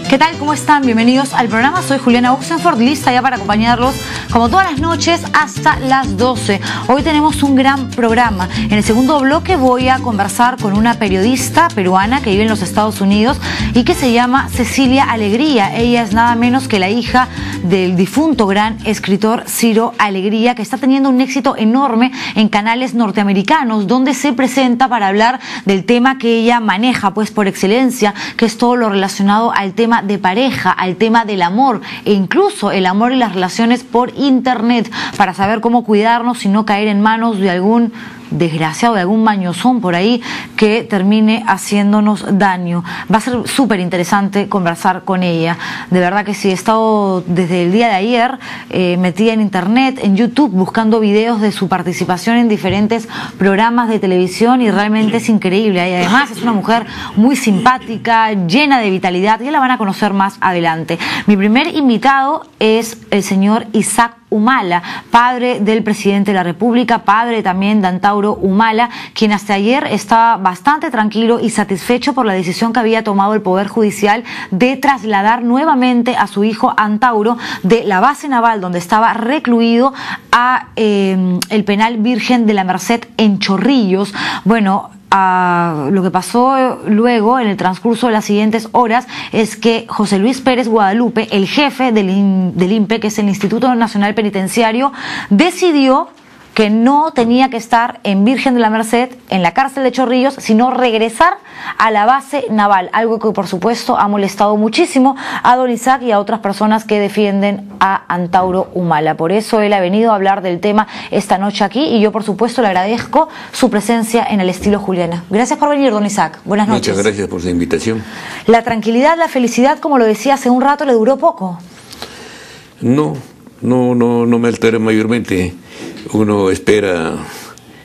¿Qué tal? ¿Cómo están? Bienvenidos al programa. Soy Juliana Oxenford, lista ya para acompañarlos como todas las noches hasta las 12. Hoy tenemos un gran programa. En el segundo bloque voy a conversar con una periodista peruana que vive en los Estados Unidos y que se llama Cecilia Alegría. Ella es nada menos que la hija del difunto gran escritor Ciro Alegría, que está teniendo un éxito enorme en canales norteamericanos, donde se presenta para hablar del tema que ella maneja, pues por excelencia, que es todo lo relacionado al tema de pareja, al tema del amor e incluso el amor y las relaciones por internet, para saber cómo cuidarnos y no caer en manos de algún desgraciado, de algún mañozón por ahí que termine haciéndonos daño. Va a ser súper interesante conversar con ella. De verdad que sí, he estado desde el día de ayer metida en internet, en YouTube, buscando videos de su participación en diferentes programas de televisión y realmente es increíble. Y además es una mujer muy simpática, llena de vitalidad, y la van a conocer más adelante. Mi primer invitado es el señor Isaac Humala, padre del presidente de la República, padre también de Antauro Humala, quien hasta ayer estaba bastante tranquilo y satisfecho por la decisión que había tomado el Poder Judicial de trasladar nuevamente a su hijo Antauro de la base naval donde estaba recluido a el penal Virgen de la Merced en Chorrillos. Bueno, lo que pasó luego en el transcurso de las siguientes horas es que José Luis Pérez Guadalupe, el jefe del INPE, que es el Instituto Nacional Penitenciario, decidió que no tenía que estar en Virgen de la Merced, en la cárcel de Chorrillos, sino regresar a la base naval, algo que por supuesto ha molestado muchísimo a don Isaac y a otras personas que defienden a Antauro Humala. Por eso él ha venido a hablar del tema esta noche aquí y yo por supuesto le agradezco su presencia en El Estilo Juliana. Gracias por venir, don Isaac. Buenas noches. Muchas gracias por su invitación. La tranquilidad, la felicidad, como lo decía hace un rato, le duró poco. No me altera mayormente. Uno espera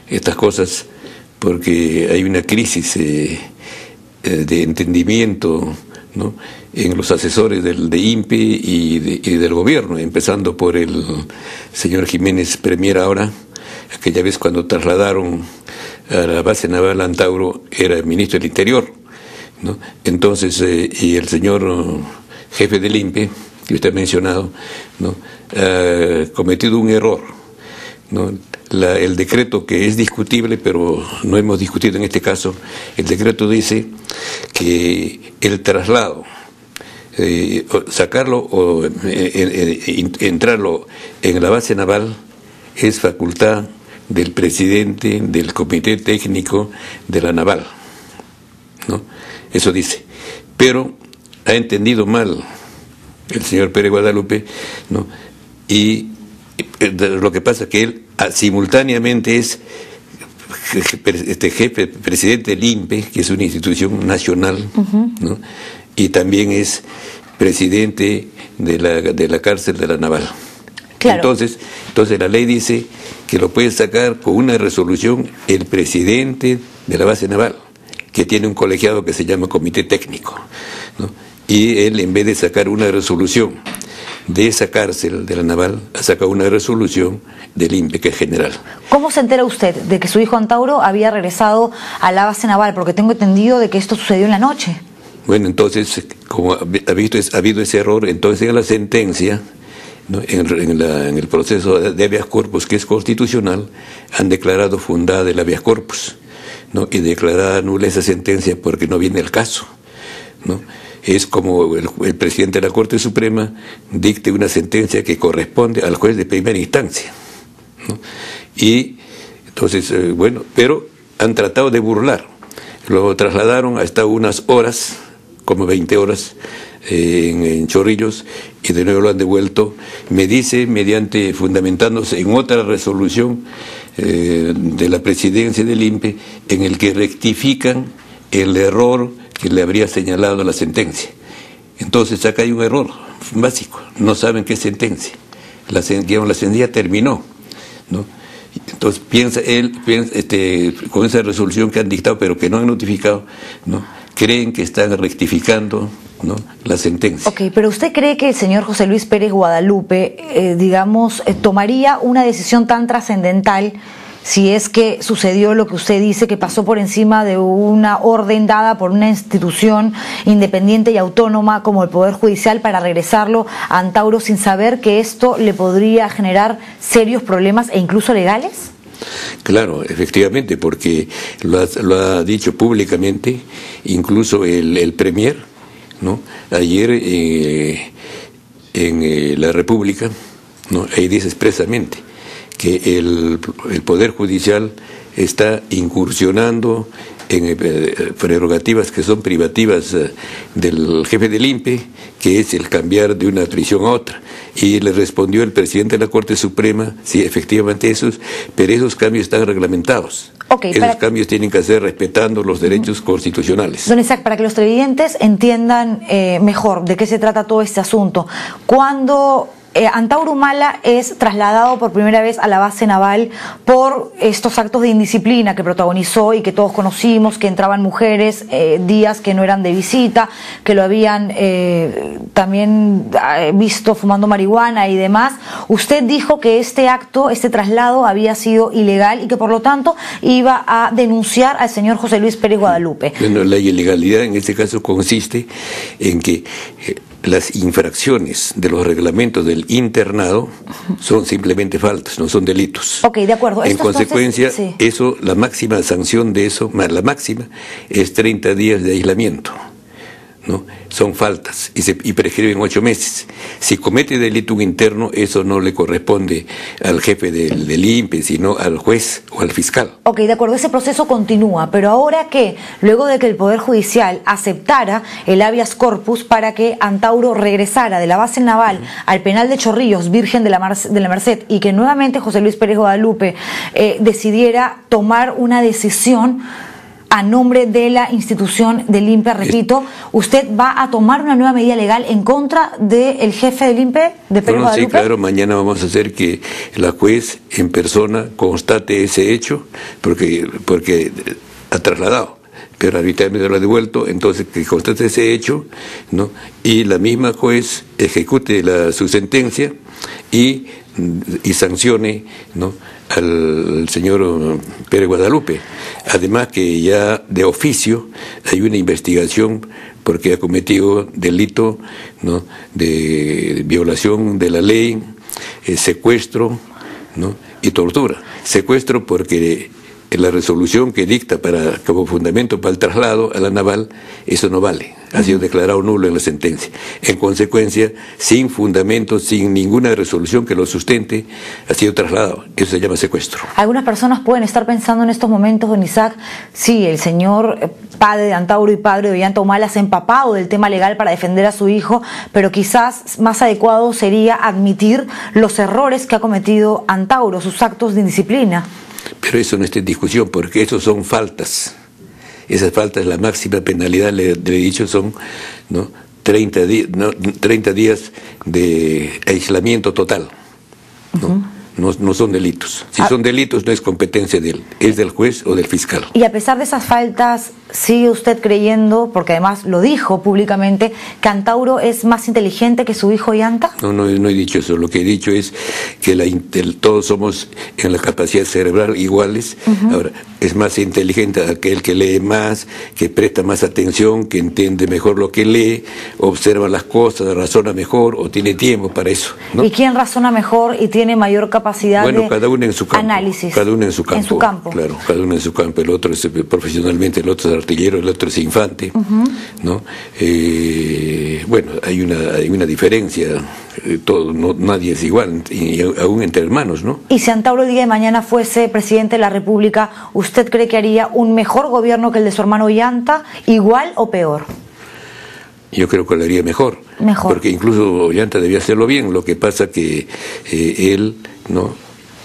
estas cosas porque hay una crisis de entendimiento, ¿no?, en los asesores de INPE y del gobierno, empezando por el señor Jiménez Premier ahora. Aquella vez cuando trasladaron a la base naval Antauro era el ministro del Interior, ¿no? Entonces, y el señor jefe del INPE, que usted ha mencionado, ¿no?, ha cometido un error, ¿no? El decreto, que es discutible, pero no hemos discutido en este caso, el decreto dice que el traslado, sacarlo o entrarlo en la base naval es facultad del presidente del Comité Técnico de la Naval, ¿no? Eso dice. Pero ha entendido mal el señor Pérez Guadalupe, ¿no? Y lo que pasa es que él simultáneamente es jefe, presidente del INPE, que es una institución nacional, ¿no?, y también es presidente de la cárcel de la Naval. Claro. Entonces la ley dice que lo puede sacar con una resolución el presidente de la base naval, que tiene un colegiado que se llama Comité Técnico, ¿no? Y él, en vez de sacar una resolución de esa cárcel de la Naval, ha sacado una resolución del INPE, que es general. ¿Cómo se entera usted de que su hijo Antauro había regresado a la base naval? Porque tengo entendido de que esto sucedió en la noche. Bueno, entonces, como ha habido ese error, entonces en la sentencia, ¿no?, en el proceso de habeas corpus, que es constitucional, han declarado fundada el habeas corpus, ¿no?, y declarada nula esa sentencia porque no viene el caso, ¿no? Es como el presidente de la Corte Suprema dicte una sentencia que corresponde al juez de primera instancia, ¿no? Y entonces, bueno, pero han tratado de burlar. Lo trasladaron hasta unas horas, como 20 horas, en Chorrillos, y de nuevo lo han devuelto, me dice, fundamentándose en otra resolución de la presidencia del INPE, en el que rectifican el error que le habría señalado la sentencia. Entonces acá hay un error básico, no saben qué sentencia. La sentencia terminó, ¿no? Entonces piensa con esa resolución que han dictado pero que no han notificado, ¿no?, creen que están rectificando, ¿no?, la sentencia. Ok, pero ¿usted cree que el señor José Luis Pérez Guadalupe, tomaría una decisión tan trascendental si es que sucedió lo que usted dice, que pasó por encima de una orden dada por una institución independiente y autónoma como el Poder Judicial para regresarlo a Antauro sin saber que esto le podría generar serios problemas e incluso legales? Claro, efectivamente, porque lo ha dicho públicamente, incluso el Premier, ¿no? Ayer en la República, ¿no? Ahí dice expresamente que el Poder Judicial está incursionando en prerrogativas que son privativas del jefe del INPE, que es el cambiar de una prisión a otra. Y le respondió el presidente de la Corte Suprema, sí, efectivamente pero esos cambios están reglamentados. Esos cambios tienen que ser respetando los derechos constitucionales. Don Isaac, para que los televidentes entiendan mejor de qué se trata todo este asunto, cuando Antauro Humala es trasladado por primera vez a la base naval por estos actos de indisciplina que protagonizó y que todos conocimos, que entraban mujeres, días que no eran de visita, que lo habían también visto fumando marihuana y demás. Usted dijo que este acto, este traslado había sido ilegal y que por lo tanto iba a denunciar al señor José Luis Pérez Guadalupe. Bueno, la ilegalidad en este caso consiste en que las infracciones de los reglamentos del internado son simplemente faltas, no son delitos. Ok, de acuerdo. En consecuencia, sí, eso, la máxima sanción de eso, la máxima, es 30 días de aislamiento, ¿no? Son faltas y prescriben 8 meses. Si comete delito un interno, eso no le corresponde al jefe del INPE, sino al juez o al fiscal. Ok, de acuerdo, ese proceso continúa, pero ahora que, luego de que el Poder Judicial aceptara el habeas corpus para que Antauro regresara de la base naval al penal de Chorrillos, Virgen de la Merced, y que nuevamente José Luis Pérez Guadalupe decidiera tomar una decisión a nombre de la institución del INPE, repito, ¿usted va a tomar una nueva medida legal en contra del jefe del INPE, de Pérez Guadalupe? Sí, claro, mañana vamos a hacer que la juez en persona constate ese hecho, porque ha trasladado, pero arbitrariamente lo ha devuelto, entonces que constate ese hecho, ¿no? Y la misma juez ejecute su sentencia y sancione, ¿no?, al señor Pérez Guadalupe. Además que ya de oficio hay una investigación porque ha cometido delito, ¿no?, de violación de la ley, secuestro, ¿no?, y tortura. Secuestro porque la resolución que dicta como fundamento para el traslado a la naval, eso no vale, ha sido declarado nulo en la sentencia. En consecuencia, sin fundamento, sin ninguna resolución que lo sustente, ha sido trasladado. Eso se llama secuestro. Algunas personas pueden estar pensando en estos momentos, don Isaac, sí, el señor padre de Antauro y padre de Ollanta Humala se ha empapado del tema legal para defender a su hijo, pero quizás más adecuado sería admitir los errores que ha cometido Antauro, sus actos de indisciplina. Pero eso no está en discusión, porque eso son faltas. Esas faltas, la máxima penalidad, le he dicho, son, ¿no?, 30 días de aislamiento total, ¿no? No son delitos. Si son delitos, no es competencia de él, es del juez o del fiscal. Y a pesar de esas faltas, ¿sigue usted creyendo, porque además lo dijo públicamente, que Antauro es más inteligente que su hijo Ollanta? No he dicho eso. Lo que he dicho es que todos somos en la capacidad cerebral iguales. Ahora, es más inteligente aquel que lee más, que presta más atención, que entiende mejor lo que lee, observa las cosas, razona mejor o tiene tiempo para eso, ¿no? ¿Y quién razona mejor y tiene mayor capacidad de cada uno en su campo, análisis? Cada uno en su campo. En su campo. Claro, cada uno en su campo. El otro es profesionalmente, el otro es artillero, el otro es infante, ¿no? Bueno, hay una diferencia. Nadie es igual, y aún entre hermanos, ¿no? Y si Antauro el día de mañana fuese presidente de la República, ¿usted cree que haría un mejor gobierno que el de su hermano Ollanta, igual o peor? Yo creo que lo haría mejor. Porque incluso Ollanta debía hacerlo bien. Lo que pasa que él, ¿no?,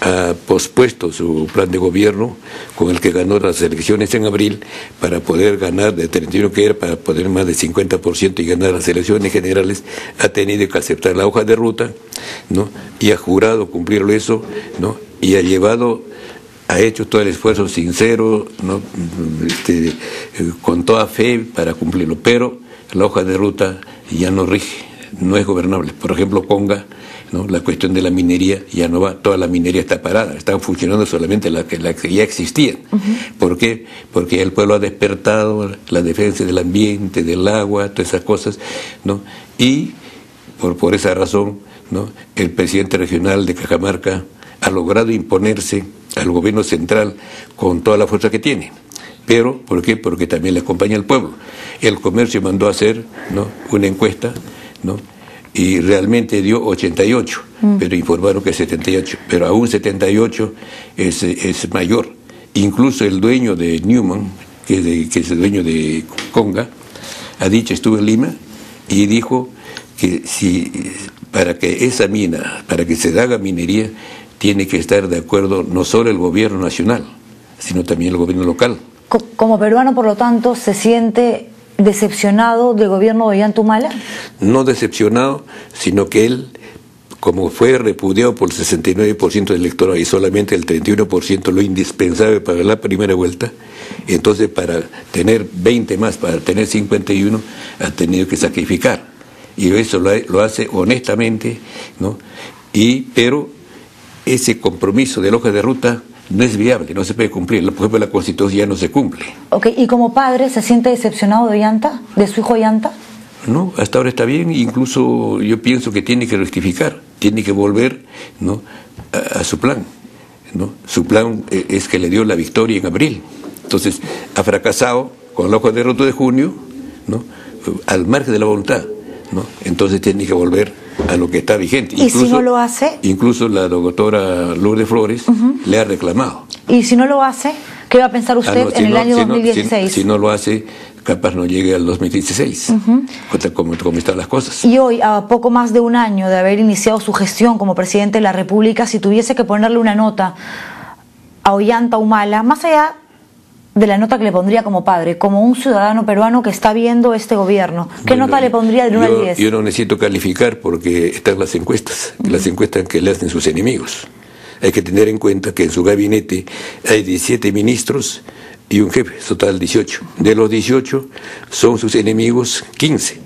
ha pospuesto su plan de gobierno con el que ganó las elecciones en abril para poder ganar de 31 que era, para poder más del 50% y ganar las elecciones generales. Ha tenido que aceptar la hoja de ruta, ¿no?, y ha jurado cumplirlo eso, ¿no?, y ha hecho todo el esfuerzo sincero, ¿no?, con toda fe para cumplirlo, pero la hoja de ruta ya no rige. no es gobernable. Por ejemplo, Conga, ¿no? La cuestión de la minería ya no va, toda la minería está parada, están funcionando solamente la que ya existía. ¿Por qué? Porque el pueblo ha despertado la defensa del ambiente, del agua, todas esas cosas, ¿no? Y por esa razón, ¿no? El presidente regional de Cajamarca ha logrado imponerse al gobierno central con toda la fuerza que tiene. Pero, ¿por qué? Porque también le acompaña el pueblo. El comercio mandó a hacer, ¿no? Una encuesta, ¿no? Y realmente dio 88, pero informaron que 78, pero aún 78 es mayor. Incluso el dueño de Newman, que es el dueño de Conga, ha dicho, estuvo en Lima, y dijo que para que esa mina, para que se haga minería, tiene que estar de acuerdo no solo el gobierno nacional, sino también el gobierno local. Como peruano, por lo tanto, ¿se siente decepcionado del gobierno de Ollanta Humala? No decepcionado, sino que él, como fue repudiado por el 69% del electorado y solamente el 31% lo indispensable para la primera vuelta, entonces para tener 20 más, para tener 51, ha tenido que sacrificar. Y eso lo hace honestamente, ¿no? Pero ese compromiso de la hoja de ruta no es viable, no se puede cumplir. Por ejemplo, la Constitución ya no se cumple. Okay. ¿Y como padre se siente decepcionado de Ollanta, de su hijo Ollanta? No, hasta ahora está bien. Incluso yo pienso que tiene que rectificar, tiene que volver, ¿no? a su plan, ¿no? Su plan es que le dio la victoria en abril. Entonces, ha fracasado con la hoja de ruta de junio, ¿no? Al margen de la voluntad, ¿no? Entonces tiene que volver a lo que está vigente. ¿Y incluso, si no lo hace? Incluso la doctora Lourdes Flores le ha reclamado. ¿Y si no lo hace? ¿Qué va a pensar usted en el año 2016? Si no lo hace, capaz no llegue al 2016, como están las cosas. Y hoy, a poco más de un año de haber iniciado su gestión como presidente de la República, si tuviese que ponerle una nota a Ollanta Humala, más allá de la nota que le pondría como padre, como un ciudadano peruano que está viendo este gobierno, ¿qué nota le pondría de 1 al 10? Yo no necesito calificar porque están las encuestas que le hacen sus enemigos. Hay que tener en cuenta que en su gabinete hay 17 ministros y un jefe, total 18. De los 18 son sus enemigos 15,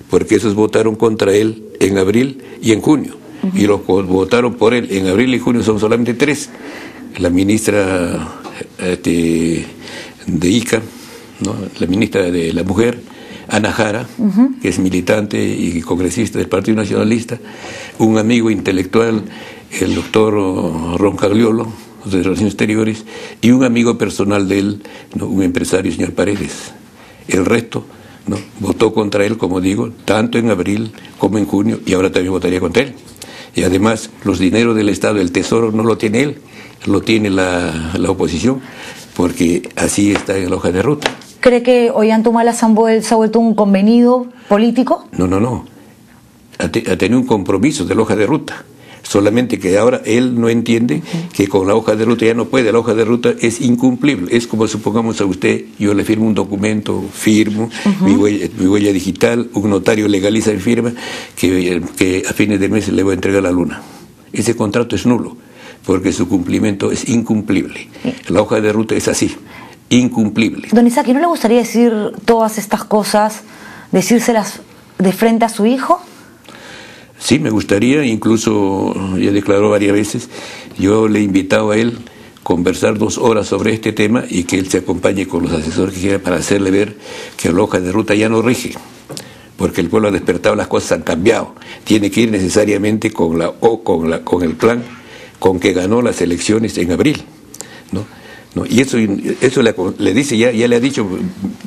porque esos votaron contra él en abril y en junio. Y los que votaron por él en abril y junio son solamente 3. La ministra de ICA, ¿no? La ministra de la Mujer, Ana Jara, que es militante y congresista del Partido Nacionalista, un amigo intelectual, el doctor Roncagliolo, de Relaciones Exteriores, y un amigo personal de él, ¿no? Un empresario, señor Paredes. El resto, ¿no? Votó contra él, como digo, tanto en abril como en junio, y ahora también votaría contra él. Y además, los dineros del Estado, el Tesoro, no lo tiene él, lo tiene la oposición, porque así está en la hoja de ruta. ¿Cree que Ollanta Humala se ha vuelto un convenido político? No. Ha tenido un compromiso de la hoja de ruta. Solamente que ahora él no entiende que con la hoja de ruta ya no puede. La hoja de ruta es incumplible. Es como, supongamos a usted, yo le firmo un documento, firmo, mi huella digital, un notario legaliza y firma que a fines de mes le voy a entregar la luna. Ese contrato es nulo, porque su cumplimiento es incumplible. La hoja de ruta es así, incumplible. Don Isaki, ¿no le gustaría decir todas estas cosas, decírselas de frente a su hijo? Sí, me gustaría, incluso ya declaró varias veces, yo le he invitado a él a conversar 2 horas sobre este tema y que él se acompañe con los asesores que quiera para hacerle ver que la hoja de ruta ya no rige, porque el pueblo ha despertado, las cosas han cambiado. Tiene que ir necesariamente con el plan con que ganó las elecciones en abril, ¿no? Y eso le dice, ya le ha dicho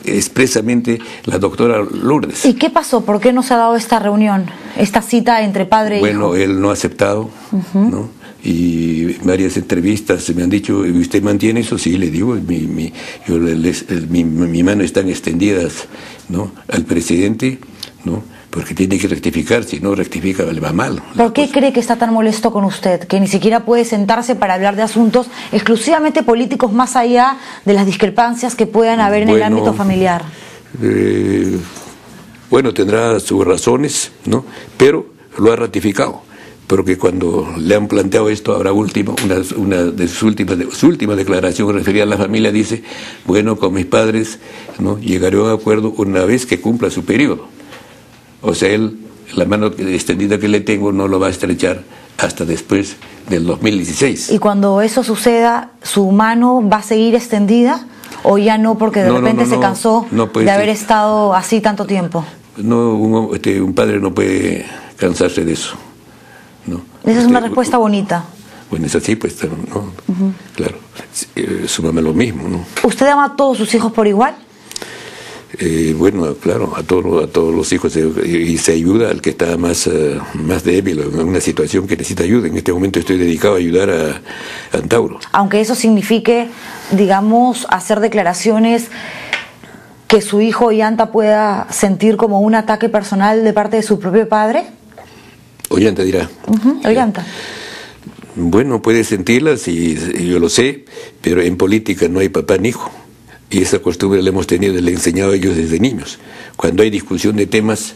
expresamente la doctora Lourdes. ¿Y qué pasó? ¿Por qué no se ha dado esta reunión, esta cita entre padre e hijo? Bueno, él no ha aceptado, ¿no? Y varias entrevistas me han dicho, ¿usted mantiene eso? Sí, le digo, mi mano están extendidas, ¿no? Al presidente, ¿no? Porque tiene que rectificar, si no rectifica le va mal. ¿Por qué cree que está tan molesto con usted? Que ni siquiera puede sentarse para hablar de asuntos exclusivamente políticos más allá de las discrepancias que puedan haber en el ámbito familiar. Bueno, tendrá sus razones, ¿no? Pero lo ha ratificado. Porque cuando le han planteado esto, ahora último, una de su última declaración referida a la familia, dice, bueno, con mis padres, ¿no? Llegaré a un acuerdo una vez que cumpla su periodo. O sea, él la mano extendida que le tengo no lo va a estrechar hasta después del 2016. ¿Y cuando eso suceda, su mano va a seguir extendida o ya no, porque de repente se cansó de haber estado así tanto tiempo? No, un padre no puede cansarse de eso, ¿no? Esa es una respuesta bonita. Bueno, es así, pues, ¿no? Claro. Su mamá lo mismo, ¿no? ¿Usted ama a todos sus hijos por igual? Bueno, claro, a todos los hijos, y se ayuda al que está más débil, en una situación que necesita ayuda. En este momento estoy dedicado a ayudar a Antauro. Aunque eso signifique, digamos, hacer declaraciones que su hijo Ollanta pueda sentir como un ataque personal de parte de su propio padre. Ollanta dirá. Ollanta. Bueno, puede sentirlas, y yo lo sé, pero en política no hay papá ni hijo. Y esa costumbre la hemos tenido, le he enseñado a ellos desde niños. Cuando hay discusión de temas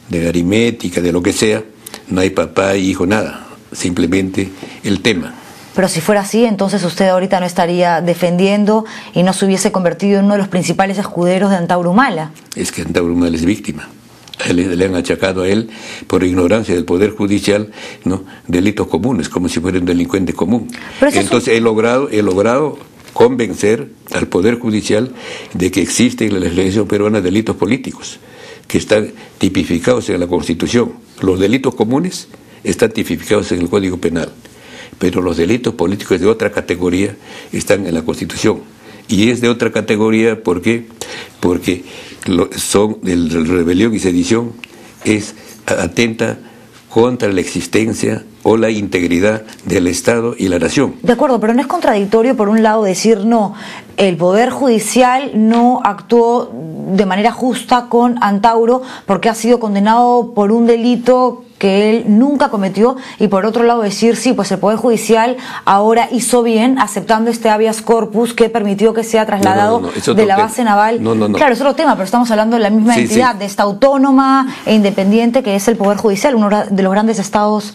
de aritmética, de lo que sea, no hay papá y hijo, nada. Simplemente el tema. Pero si fuera así, entonces usted ahorita no estaría defendiendo y no se hubiese convertido en uno de los principales escuderos de Antauro Humala. Es que Antauro Humala es víctima. Le han achacado a él, por ignorancia del Poder Judicial, ¿no?, delitos comunes, como si fuera un delincuente común. Entonces he logrado convencer al Poder Judicial de que existen en la legislación peruana delitos políticos que están tipificados en la Constitución. Los delitos comunes están tipificados en el Código Penal, pero los delitos políticos de otra categoría están en la Constitución. Y es de otra categoría, ¿por qué? Porque son de rebelión y sedición, atenta contra la existencia o la integridad del Estado y la nación. De acuerdo, pero no es contradictorio, por un lado, decir no, el Poder Judicial no actuó de manera justa con Antauro porque ha sido condenado por un delito que él nunca cometió, y por otro lado decir sí, pues el Poder Judicial ahora hizo bien aceptando este habeas corpus que permitió que sea trasladado de la base naval. Claro, es otro tema, pero estamos hablando de la misma entidad, de esta autónoma e independiente que es el Poder Judicial, uno de los grandes estados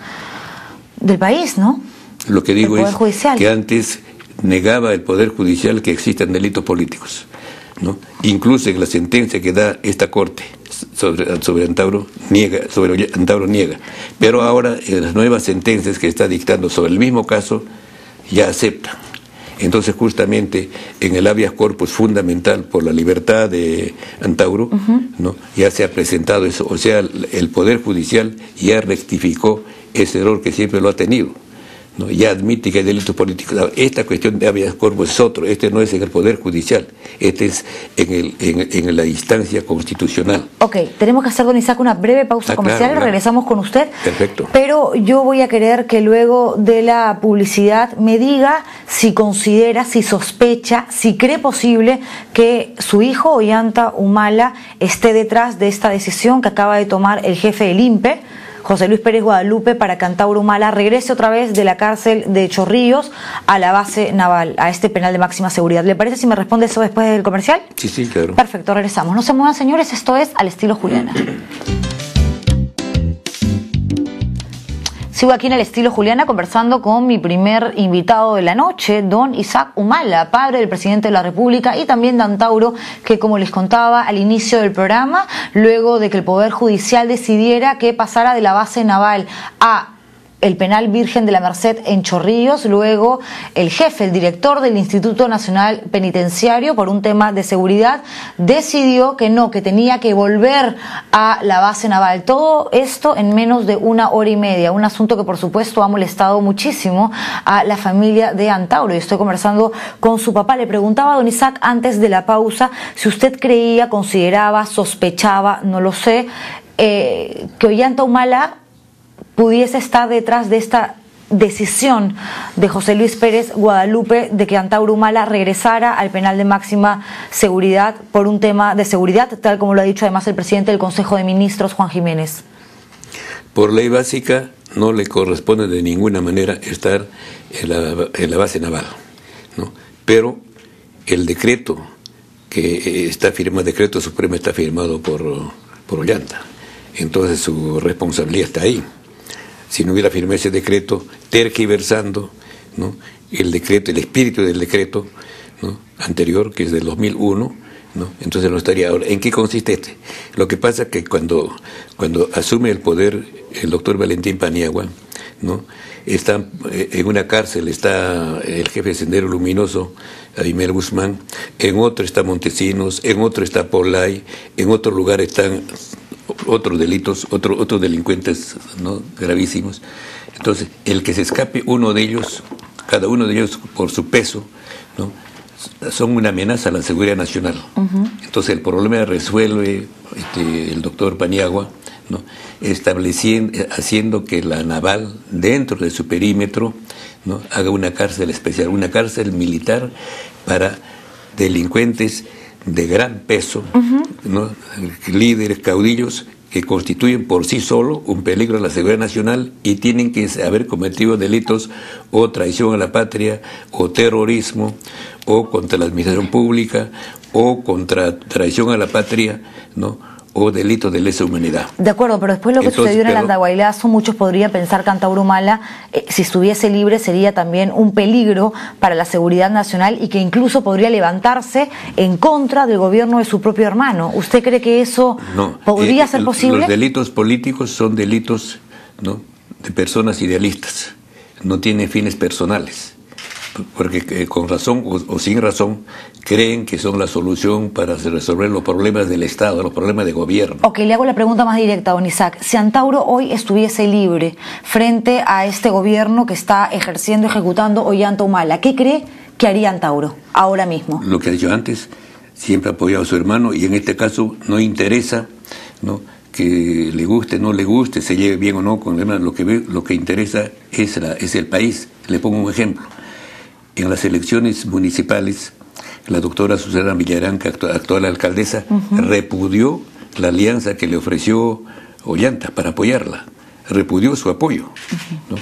del país, ¿no? Lo que digo es que antes negaba el Poder Judicial que existan delitos políticos, ¿no? Incluso en la sentencia que da esta Corte sobre Antauro niega, pero ahora en las nuevas sentencias que está dictando sobre el mismo caso ya acepta. Entonces justamente en el habeas corpus fundamental por la libertad de Antauro, ¿no?, ya se ha presentado eso, o sea, el Poder Judicial ya rectificó ese error que siempre lo ha tenido, ¿no? Ya admite que hay delitos políticos. Esta cuestión de habeas corpus es otro, este no es en el Poder Judicial, este es en la instancia constitucional. Ok, tenemos que hacer, don Isaac, una breve pausa comercial, claro. Regresamos con usted. Perfecto. Pero yo voy a querer que luego de la publicidad me diga si considera, si sospecha, si cree posible que su hijo Ollanta Humala esté detrás de esta decisión que acaba de tomar el jefe del INPE, José Luis Pérez Guadalupe, para que Antauro Humala regrese otra vez de la cárcel de Chorrillos a la base naval, a este penal de máxima seguridad. ¿Le parece si me responde eso después del comercial? Sí, claro. Perfecto, regresamos. No se muevan, señores, esto es Al Estilo Juliana. Sigo aquí en El Estilo Juliana conversando con mi primer invitado de la noche, don Isaac Humala, padre del presidente de la República, y también de Antauro, que, como les contaba al inicio del programa, luego de que el Poder Judicial decidiera que pasara de la base naval a el penal Virgen de la Merced en Chorrillos, luego el jefe, el director del Instituto Nacional Penitenciario, por un tema de seguridad, decidió que no, que tenía que volver a la base naval. Todo esto en menos de 1 hora y media, un asunto que por supuesto ha molestado muchísimo a la familia de Antauro. Y estoy conversando con su papá. Le preguntaba a don Isaac antes de la pausa si usted creía, consideraba, sospechaba, no lo sé, que Ollanta Humala pudiese estar detrás de esta decisión de José Luis Pérez Guadalupe de que Antauro Humala regresara al penal de máxima seguridad por un tema de seguridad, tal como lo ha dicho además el presidente del Consejo de Ministros, Juan Jiménez. Por ley básica no le corresponde de ninguna manera estar en la base naval, ¿no? Pero el decreto que está firmado, el decreto supremo está firmado por Ollanta, entonces su responsabilidad está ahí. Si no hubiera firmado ese decreto, tergiversando, ¿no?, el decreto, el espíritu del decreto, ¿no?, anterior, que es del 2001, ¿no? Entonces no estaría. Ahora, ¿en qué consiste este? Lo que pasa es que cuando asume el poder el doctor Valentín Paniagua, ¿no? Está en una cárcel, está el jefe de Sendero Luminoso, Abimel Guzmán, en otro está Montesinos, en otro está Polay, en otro lugar están otros delitos, otros delincuentes, ¿no? Gravísimos. Entonces, el que se escape uno de ellos, cada uno de ellos por su peso, ¿no? Son una amenaza a la seguridad nacional. Entonces el problema resuelve el doctor Paniagua, ¿no? Haciendo que la naval, dentro de su perímetro, ¿no? haga una cárcel especial, una cárcel militar para delincuentes de gran peso, ¿no? Líderes, caudillos, que constituyen por sí solo un peligro a la seguridad nacional y tienen que haber cometido delitos o traición a la patria, o terrorismo, o contra la administración pública, o contra traición a la patria, ¿no? o delitos de lesa humanidad. De acuerdo, pero después lo que sucedió en el Andahuaylazo, muchos podrían pensar que Antauro Humala, si estuviese libre, sería también un peligro para la seguridad nacional y que incluso podría levantarse en contra del gobierno de su propio hermano. ¿Usted cree que eso podría ser posible? Los delitos políticos son delitos, ¿no? de personas idealistas, no tienen fines personales, porque con razón o sin razón creen que son la solución para resolver los problemas del Estado, los problemas de gobierno. Ok, le hago la pregunta más directa, don Isaac. Si Antauro hoy estuviese libre frente a este gobierno que está ejecutando Ollanta Humala, ¿qué cree que haría Antauro ahora mismo? Lo que ha dicho antes, siempre ha apoyado a su hermano y en este caso no interesa, ¿no? que le guste, no le guste, se lleve bien o no con el hermano. Lo que interesa es el país. Le pongo un ejemplo. En las elecciones municipales, la doctora Susana Villarán, que actual alcaldesa, repudió la alianza que le ofreció Ollanta para apoyarla. Repudió su apoyo. ¿no?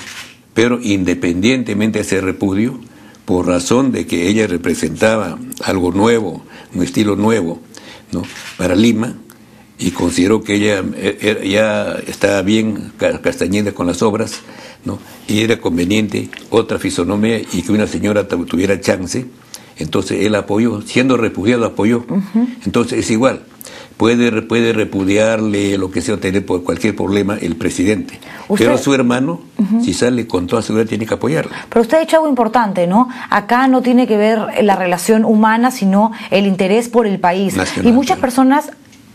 Pero independientemente de ese repudio, por razón de que ella representaba algo nuevo, un estilo nuevo, ¿no? para Lima, y consideró que ella ya estaba bien castañeda con las obras, ¿no? y era conveniente otra fisonomía y que una señora tuviera chance, entonces él apoyó, siendo repudiado apoyó. Entonces es igual, puede repudiarle lo que sea, tener por cualquier problema el presidente, pero su hermano, si sale con toda seguridad, tiene que apoyarla. Pero usted ha dicho algo importante, ¿no? Acá no tiene que ver la relación humana, sino el interés por el país. Nacional, y muchas personas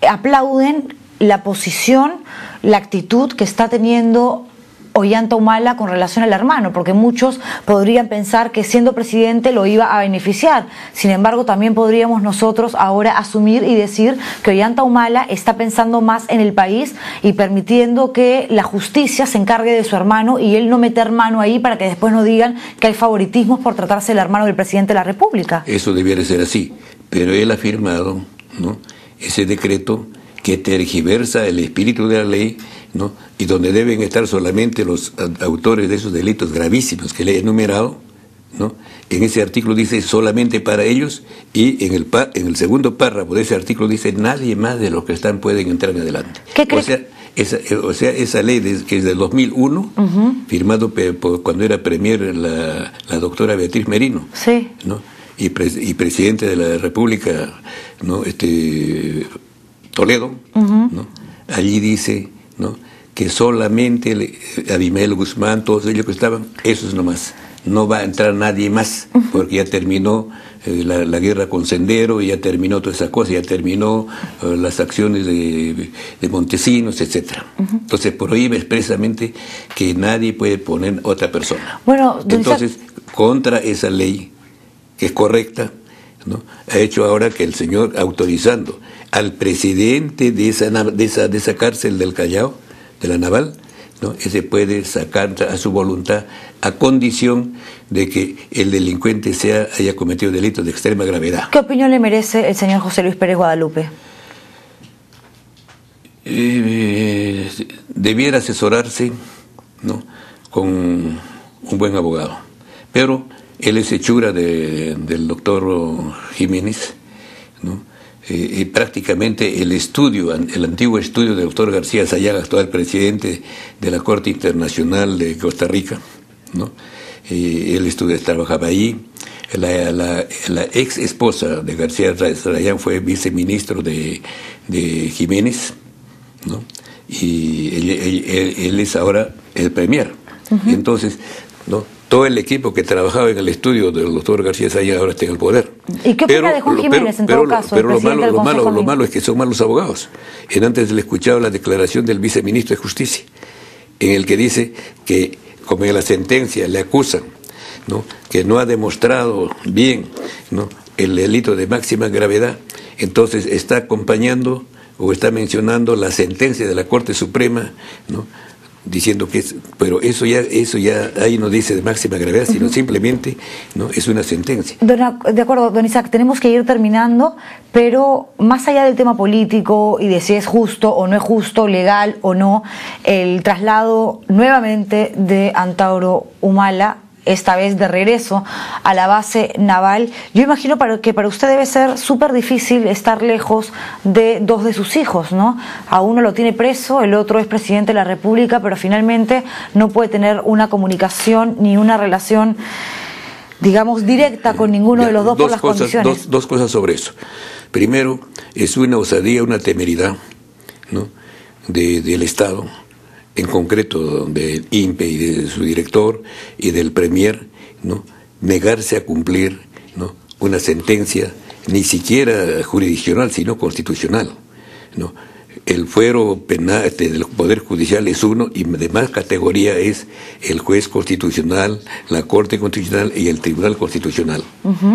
aplauden la posición, la actitud que está teniendo Ollanta Humala con relación al hermano, porque muchos podrían pensar que siendo presidente lo iba a beneficiar. Sin embargo, también podríamos nosotros ahora asumir y decir que Ollanta Humala está pensando más en el país y permitiendo que la justicia se encargue de su hermano y él no meter mano ahí para que después no digan que hay favoritismos por tratarse del hermano del presidente de la República. Eso debiera ser así, pero él ha firmado, ¿no? ese decreto que tergiversa el espíritu de la ley, ¿no? y donde deben estar solamente los autores de esos delitos gravísimos que le he enumerado, ¿no? En ese artículo dice solamente para ellos, y en el segundo párrafo de ese artículo dice nadie más de los que están pueden entrar en adelante. ¿Qué crees? Esa ley que es del 2001, firmado cuando era premier la doctora Beatriz Merino, sí. ¿no? y presidente de la República, ¿no? Toledo, ¿no? allí dice, ¿no? que solamente Abimel Guzmán, todos ellos que estaban, esos nomás, no va a entrar nadie más, porque ya terminó la guerra con Sendero, ya terminó toda esa cosa, ya terminó las acciones de Montesinos, etcétera. Entonces prohíbe expresamente que nadie puede poner otra persona. Bueno, entonces, contra esa ley, que es correcta, ¿no? ha hecho ahora que el señor, autorizando al presidente de esa cárcel del Callao, de la naval, ¿no? ese puede sacar a su voluntad, a condición de que el delincuente haya cometido delitos de extrema gravedad. ¿Qué opinión le merece el señor José Luis Pérez Guadalupe? Debiera asesorarse, ¿no? con un buen abogado, pero él es hechura del doctor Jiménez, ¿no? Y prácticamente el antiguo estudio del doctor García Sayaga, actual presidente de la Corte Internacional de Costa Rica, ¿no? Él trabajaba ahí, La ex esposa de García Rayán fue viceministro de Jiménez, ¿no? Y él es ahora el premier. Entonces, ¿no? Todo el equipo que trabajaba en el estudio del doctor García Rayán ahora está en el poder. ¿Y qué opina de Juan Jiménez en todo caso? Pero lo malo es que son malos abogados. Antes le he escuchado la declaración del viceministro de Justicia, en el que dice que, como en la sentencia le acusan, ¿no?, que no ha demostrado bien, ¿no?, el delito de máxima gravedad, entonces está acompañando o está mencionando la sentencia de la Corte Suprema, ¿no?, diciendo que es, pero eso ya ahí no dice de máxima gravedad, sino simplemente, ¿no?, es una sentencia. De acuerdo, don Isaac, tenemos que ir terminando, pero más allá del tema político y de si es justo o no es justo, legal o no, el traslado nuevamente de Antauro Humala, esta vez de regreso a la base naval, yo imagino que para usted debe ser súper difícil estar lejos de dos de sus hijos, ¿no? A uno lo tiene preso, el otro es presidente de la República, pero finalmente no puede tener una comunicación ni una relación, digamos, directa con ninguno de los dos por las condiciones. Dos cosas sobre eso. Primero, es una osadía, una temeridad, ¿no?, del Estado, en concreto del INPE y de su director y del premier, ¿no?, negarse a cumplir, ¿no?, una sentencia ni siquiera jurisdiccional, sino constitucional, ¿no? El fuero penal del Poder Judicial es uno, y de más categoría es el juez constitucional, la Corte Constitucional y el Tribunal Constitucional.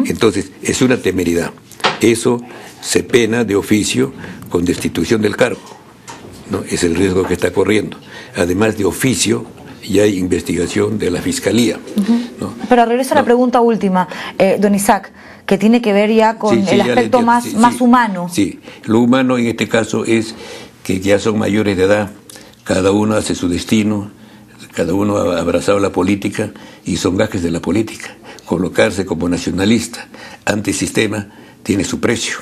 Entonces, es una temeridad. Eso se pena de oficio con destitución del cargo, ¿no? Es el riesgo que está corriendo. Además de oficio, ya hay investigación de la Fiscalía, ¿no? Pero regreso a la pregunta última, don Isaac, que tiene que ver ya con el aspecto más humano. Sí, lo humano en este caso es que ya son mayores de edad, cada uno hace su destino, cada uno ha abrazado la política y son gajes de la política. Colocarse como nacionalista, antisistema, tiene su precio.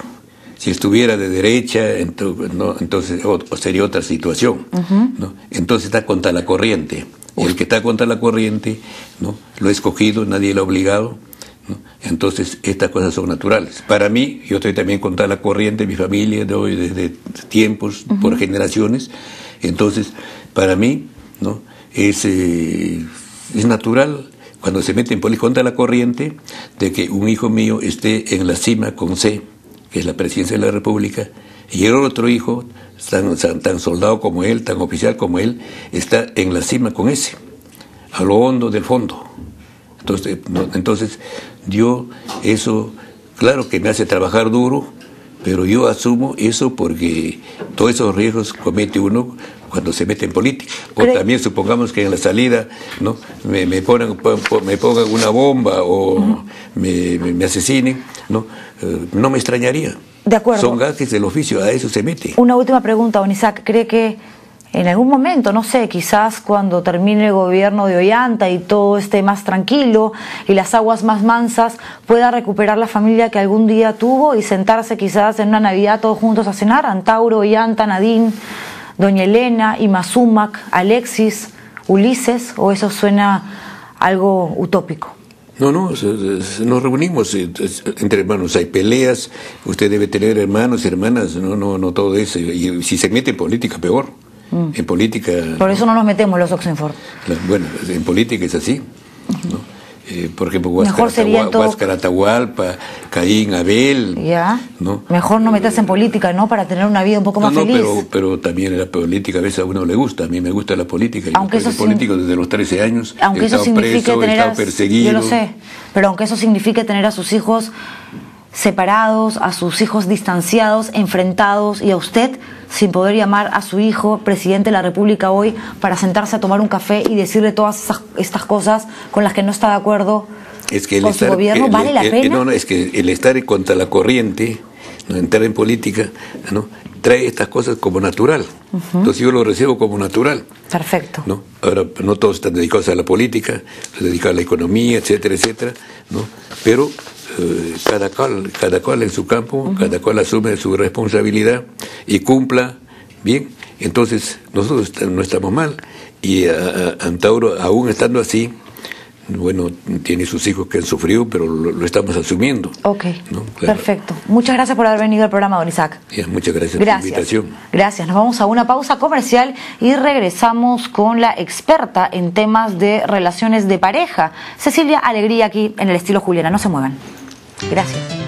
Si estuviera de derecha, entonces sería otra situación, ¿no? Entonces está contra la corriente. El que está contra la corriente, ¿no?, lo ha escogido, nadie lo ha obligado, ¿no? Entonces estas cosas son naturales. Para mí, yo estoy también contra la corriente, mi familia de hoy, desde tiempos, por generaciones. Entonces, para mí, ¿no?, es natural, cuando se mete en política contra la corriente, de que un hijo mío esté en la cima con C, que es la presidencia de la República, y el otro hijo, tan soldado como él, tan oficial como él, está en la cima con ese, a lo hondo del fondo. Entonces, yo, eso, claro que me hace trabajar duro, pero yo asumo eso porque todos esos riesgos comete uno cuando se mete en política. O también supongamos que en la salida, ¿no?, me pongan una bomba o me asesinen, ¿no? No me extrañaría. De acuerdo. Son gajes del oficio, a eso se mete. Una última pregunta, don Isaac. ¿Cree que en algún momento, no sé, quizás cuando termine el gobierno de Ollanta y todo esté más tranquilo y las aguas más mansas, pueda recuperar la familia que algún día tuvo y sentarse quizás en una Navidad todos juntos a cenar? Antauro, Ollanta, Nadine, doña Elena, Imazumac, Alexis, Ulises, ¿o eso suena algo utópico? No, nos reunimos entre hermanos, hay peleas, usted debe tener hermanos, hermanas, no todo eso, y si se mete en política, peor. En política... Por eso no nos metemos los Oxenford. Bueno, en política es así, ¿no? Por ejemplo, Huáscar Atahualpa, Caín, Abel. Ya. ¿No? Mejor no meterse en política, ¿no? Para tener una vida un poco más feliz. Pero también la política a veces a uno le gusta. A mí me gusta la política. Aunque yo soy político desde los 13 años. Aunque he estado preso, he estado perseguido. Yo lo sé. Pero aunque eso signifique tener a sus hijos separados, a sus hijos distanciados, enfrentados, y a usted sin poder llamar a su hijo presidente de la República hoy para sentarse a tomar un café y decirle todas estas cosas con las que no está de acuerdo con su gobierno, ¿vale la pena? No, es que el estar contra la corriente, ¿no?, entrar en política, ¿no?, trae estas cosas como natural. Entonces yo lo recibo como natural. Perfecto. ¿No? Ahora, no todos están dedicados a la política, se dedican a la economía, etcétera, etcétera, ¿no? Pero cada cual en su campo, cada cual asume su responsabilidad y cumpla bien. Entonces nosotros no estamos mal, y Antauro, aún estando así, bueno, tiene sus hijos que han sufrido, pero lo estamos asumiendo. Ok, ¿no? Claro. Perfecto. Muchas gracias por haber venido al programa, don Isaac. Ya, muchas gracias por la invitación. Gracias. Nos vamos a una pausa comercial y regresamos con la experta en temas de relaciones de pareja, Cecilia Alegría, aquí en el estilo Juliana. No se muevan. Gracias.